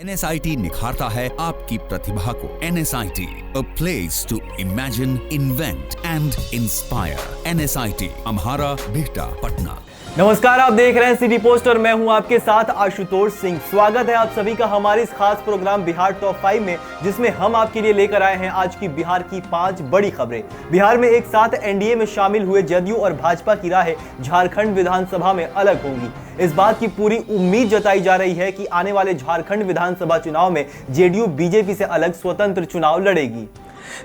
NSIT निखारता है आपकी प्रतिभा को। NSIT, a place to imagine, invent and inspire. NSIT, अम्हारा, Bihta, Patna. नमस्कार, आप देख रहे हैं सिटी पोस्ट और मैं हूं आपके साथ आशुतोष सिंह। स्वागत है आप सभी का हमारे इस खास प्रोग्राम बिहार टॉप 5 में, जिसमें हम आपके लिए लेकर आए हैं आज की बिहार की 5 बड़ी खबरें। बिहार में एक साथ एनडीए में शामिल हुए जदयू और भाजपा की राहें झारखंड विधानसभा में अलग होंगी। इस बात की पूरी उम्मीद जताई जा रही है कि आने वाले झारखंड विधानसभा चुनाव में जेडीयू बीजेपी से अलग स्वतंत्र चुनाव लड़ेगी।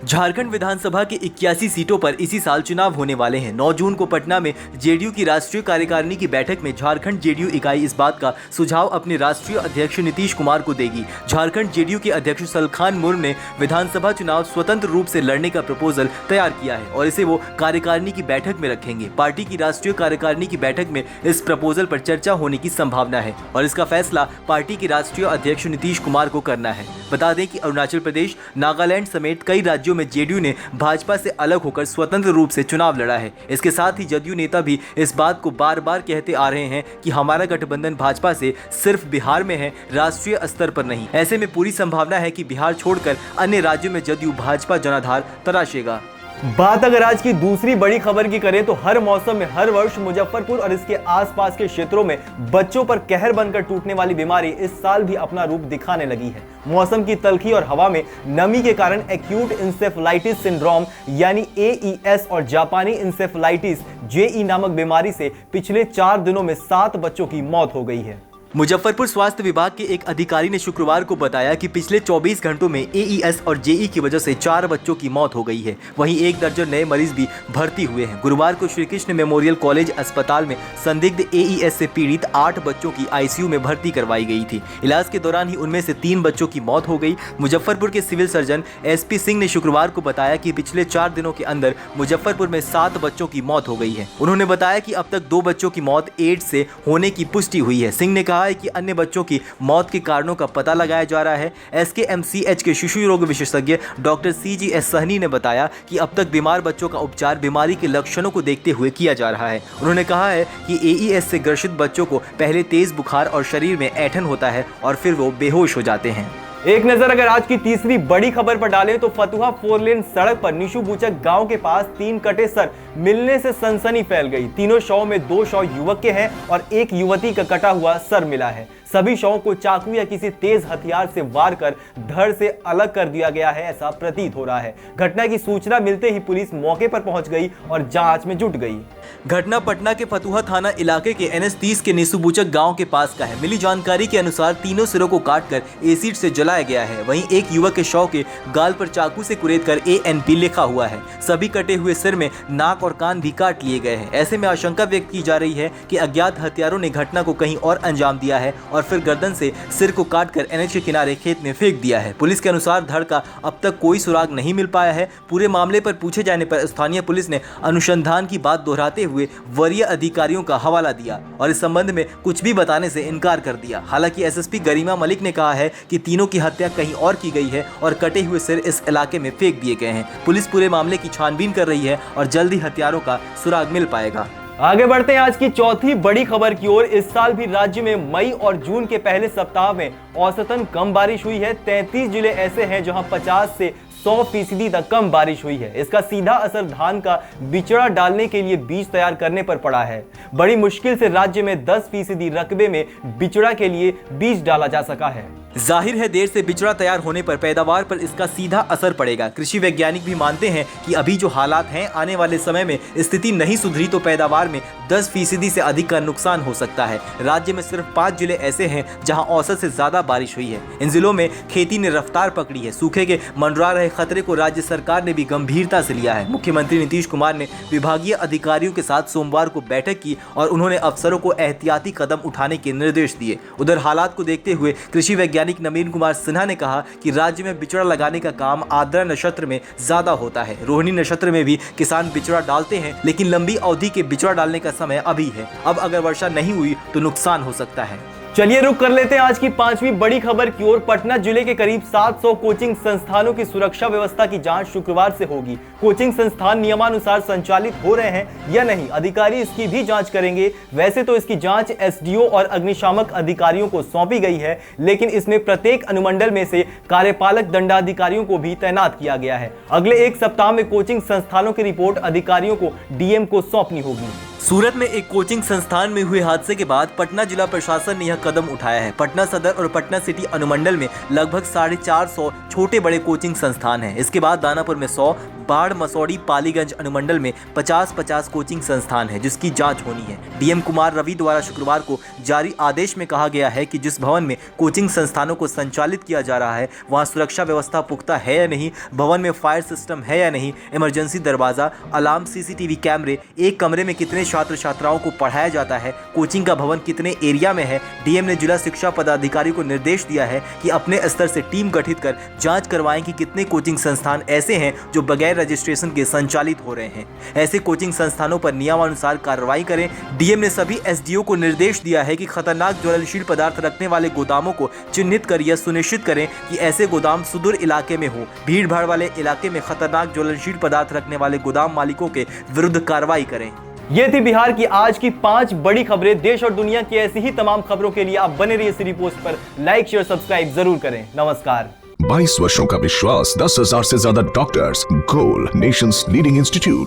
झारखंड विधानसभा की 81 सीटों पर इसी साल चुनाव होने वाले हैं। 9 जून को पटना में जेडीयू की राष्ट्रीय कार्यकारिणी की बैठक में झारखंड जेडीयू इकाई इस बात का सुझाव अपने राष्ट्रीय अध्यक्ष नीतीश कुमार को देगी। झारखंड जेडीयू के अध्यक्ष सलखान मुर्म ने विधानसभा चुनाव स्वतंत्र रूप से लड़ने का प्रपोजल तैयार किया है और इसे वो कार्यकारिणी की बैठक में रखेंगे। पार्टी की राष्ट्रीय कार्यकारिणी की बैठक में इस प्रपोजल पर चर्चा होने की संभावना है और इसका फैसला पार्टी के राष्ट्रीय अध्यक्ष नीतीश कुमार को करना है। बता दें कि अरुणाचल प्रदेश, नागालैंड समेत कई राज्यों में जेडीयू ने भाजपा से अलग होकर स्वतंत्र रूप से चुनाव लड़ा है। इसके साथ ही जदयू नेता भी इस बात को बार बार कहते आ रहे हैं कि हमारा गठबंधन भाजपा से सिर्फ बिहार में है, राष्ट्रीय स्तर पर नहीं। ऐसे में पूरी संभावना है कि बिहार छोड़कर अन्य राज्यों में जदयू भाजपा जनाधार तराशेगा। बात अगर आज की दूसरी बड़ी खबर की करें तो हर मौसम में हर वर्ष मुजफ्फरपुर और इसके आसपास के क्षेत्रों में बच्चों पर कहर बनकर टूटने वाली बीमारी इस साल भी अपना रूप दिखाने लगी है। मौसम की तल्खी और हवा में नमी के कारण एक्यूट इंसेफेलाइटिस सिंड्रोम यानी AES और जापानी इंसेफेलाइटिस JE नामक बीमारी से पिछले 4 दिनों में 7 बच्चों की मौत हो गई है। मुजफ्फरपुर स्वास्थ्य विभाग के एक अधिकारी ने शुक्रवार को बताया कि पिछले 24 घंटों में AES और JE की वजह से 4 बच्चों की मौत हो गई है। वहीं 1 दर्जन नए मरीज भी भर्ती हुए हैं। गुरुवार को श्री कृष्ण मेमोरियल कॉलेज अस्पताल में संदिग्ध AES से पीड़ित 8 बच्चों की ICU में भर्ती करवाई गई थी। इलाज के दौरान ही उनमें से 3 बच्चों की मौत हो गई। मुजफ्फरपुर के सिविल सर्जन SP सिंह ने शुक्रवार को बताया कि पिछले 4 दिनों के अंदर मुजफ्फरपुर में 7 बच्चों की मौत हो गई है। उन्होंने बताया कि अब तक 2 बच्चों की मौत एड्स से होने की पुष्टि हुई है। सिंह ने कहा है कि अन्य बच्चों की मौत के कारणों का पता लगाया जा रहा है। SKMCH के शिशु रोग विशेषज्ञ डॉक्टर CGS सहनी ने बताया कि अब तक बीमार बच्चों का उपचार बीमारी के लक्षणों को देखते हुए किया जा रहा है। उन्होंने कहा है कि AES से ग्रसित बच्चों को पहले तेज बुखार और शरीर में ऐंठन होता है और फिर वो बेहोश हो जाते हैं। एक नजर अगर आज की तीसरी बड़ी खबर पर डालें तो फतुहा 4 लेन सड़क पर निशु बूचक गांव के पास 3 कटे सर मिलने से सनसनी फैल गई। तीनों शवों में 2 शव युवक के हैं और एक युवती का कटा हुआ सर मिला है। सभी शवों को चाकू या किसी तेज हथियार से वार कर धड़ से अलग कर दिया गया है, ऐसा प्रतीत हो रहा है। घटना की सूचना मिलते ही पुलिस मौके पर पहुंच गई और जांच में जुट गई। घटना पटना के फतुहा थाना इलाके के NS-30 के निशुबूचक गांव के पास का है। मिली जानकारी के अनुसार तीनों सिरों को काटकर एसिड से जलाया गया है। वहीं एक युवक के शव के गाल पर चाकू से कुरेदकर ANP लिखा हुआ है। सभी कटे हुए सिर में नाक और कान भी काट लिए गए हैं। ऐसे में आशंका व्यक्त की जा रही है कि अज्ञात हत्यारों ने घटना को कहीं और अंजाम दिया है और फिर गर्दन से सिर को काटकर NH के किनारे खेत में फेंक दिया है। पुलिस के अनुसार धड़ का अब तक कोई सुराग नहीं मिल पाया है। पूरे मामले पर पूछे जाने पर स्थानीय पुलिस ने अनुसंधान की बात दोहराते हुए वरीय अधिकारियों का हवाला दिया और इस संबंध में कुछ भी बताने से इनकार कर दिया। हालांकि SSP गरिमा मलिक ने कहा है कि तीनों की हत्या कहीं और की गई है और कटे हुए सिर इस इलाके में फेंक दिए गए हैं। पुलिस पूरे मामले की छानबीन कर रही है और जल्द ही हत्यारों का सुराग मिल पाएगा। आगे बढ़ते हैं आज की चौथी बड़ी खबर की ओर। इस साल भी राज्य में मई और जून के पहले सप्ताह में औसतन कम बारिश हुई है। 33 जिले ऐसे हैं जहां 50 से 100% तक कम बारिश हुई है। इसका सीधा असर धान का बिचड़ा डालने के लिए बीज तैयार करने पर पड़ा है। बड़ी मुश्किल से राज्य में 10% रकबे में बिचड़ा के लिए बीज डाला जा सका है। जाहिर है देर से बिचड़ा तैयार होने पर पैदावार पर इसका सीधा असर पड़ेगा। कृषि वैज्ञानिक भी मानते हैं कि अभी जो हालात हैं, आने वाले समय में स्थिति नहीं सुधरी तो पैदावार में 10% से अधिक का नुकसान हो सकता है। राज्य में सिर्फ 5 जिले ऐसे हैं जहां औसत से ज्यादा बारिश हुई है। इन जिलों में खेती ने रफ्तार पकड़ी है। सूखे के मंडरा रहे खतरे को राज्य सरकार ने भी गंभीरता से लिया है। मुख्यमंत्री नीतीश कुमार ने विभागीय अधिकारियों के साथ सोमवार को बैठक की और उन्होंने अफसरों को एहतियाती कदम उठाने के निर्देश दिए। उधर हालात को देखते हुए कृषि वैज्ञानिक नवीन कुमार सिन्हा ने कहा कि राज्य में बिचड़ा लगाने का काम आर्द्रा नक्षत्र में ज्यादा होता है। रोहिणी नक्षत्र में भी किसान बिचड़ा डालते हैं, लेकिन लंबी अवधि के बिचड़ा डालने का समय अभी है। अब अगर वर्षा नहीं हुई तो नुकसान हो सकता है। चलिए रुक कर लेते हैं आज की पांचवी बड़ी खबर की ओर। पटना जिले के करीब 700 कोचिंग संस्थानों की सुरक्षा व्यवस्था की जांच शुक्रवार से होगी। कोचिंग संस्थान नियमानुसार संचालित हो रहे हैं या नहीं, अधिकारी इसकी भी जांच करेंगे। वैसे तो इसकी जांच एसडीओ और अग्निशामक अधिकारियों को सौंपी गई है, लेकिन इसमें प्रत्येक अनुमंडल में से कार्यपालक दंडाधिकारियों को भी तैनात किया गया है। अगले एक सप्ताह में कोचिंग संस्थानों की रिपोर्ट अधिकारियों को डीएम को सौंपनी होगी। सूरत में एक कोचिंग संस्थान में हुए हादसे के बाद पटना जिला प्रशासन ने यह कदम उठाया है। पटना सदर और पटना सिटी अनुमंडल में लगभग 450 छोटे बड़े कोचिंग संस्थान हैं। इसके बाद दानापुर में 100, बाढ़, मसौड़ी, पालीगंज अनुमंडल में 50-50 कोचिंग संस्थान है, जिसकी जांच होनी है। डीएम कुमार रवि द्वारा शुक्रवार को जारी आदेश में कहा गया है कि जिस भवन में कोचिंग संस्थानों को संचालित किया जा रहा है वहां सुरक्षा व्यवस्था पुख्ता है या नहीं, भवन में फायर सिस्टम है या नहीं, इमरजेंसी दरवाजा, अलार्म, सीसीटीवी कैमरे, एक कमरे में कितने छात्र छात्राओं को पढ़ाया जाता है, कोचिंग का भवन कितने एरिया में है। डीएम ने जिला शिक्षा पदाधिकारी को निर्देश दिया है कि अपने स्तर से टीम गठित कर जांच करवाएं कि कितने कोचिंग संस्थान ऐसे हैं जो बगैर रजिस्ट्रेशन के संचालित हो रहे हैं। ऐसे कोचिंग संस्थानों पर नियमानुसार कार्रवाई करें। डीएम ने सभी एसडीओ को निर्देश दिया है कि खतरनाक ज्वलनशील पदार्थ रखने वाले गोदामों को चिन्हित कर यह सुनिश्चित करें कि ऐसे गोदाम सुदूर इलाके में हो। भीड़ भाड़ वाले इलाके में खतरनाक ज्वलनशील पदार्थ रखने वाले गोदाम मालिकों के विरुद्ध कार्रवाई करें। ये थी बिहार की आज की 5 बड़ी खबरें। देश और दुनिया की ऐसी ही तमाम खबरों के लिए आप बने रहिए सिटी पोस्ट पर। लाइक, शेयर, सब्सक्राइब जरूर करें। नमस्कार। 22 वर्षों का विश्वास, 10,000 से ज्यादा डॉक्टर्स, गोल नेशंस लीडिंग इंस्टीट्यूट।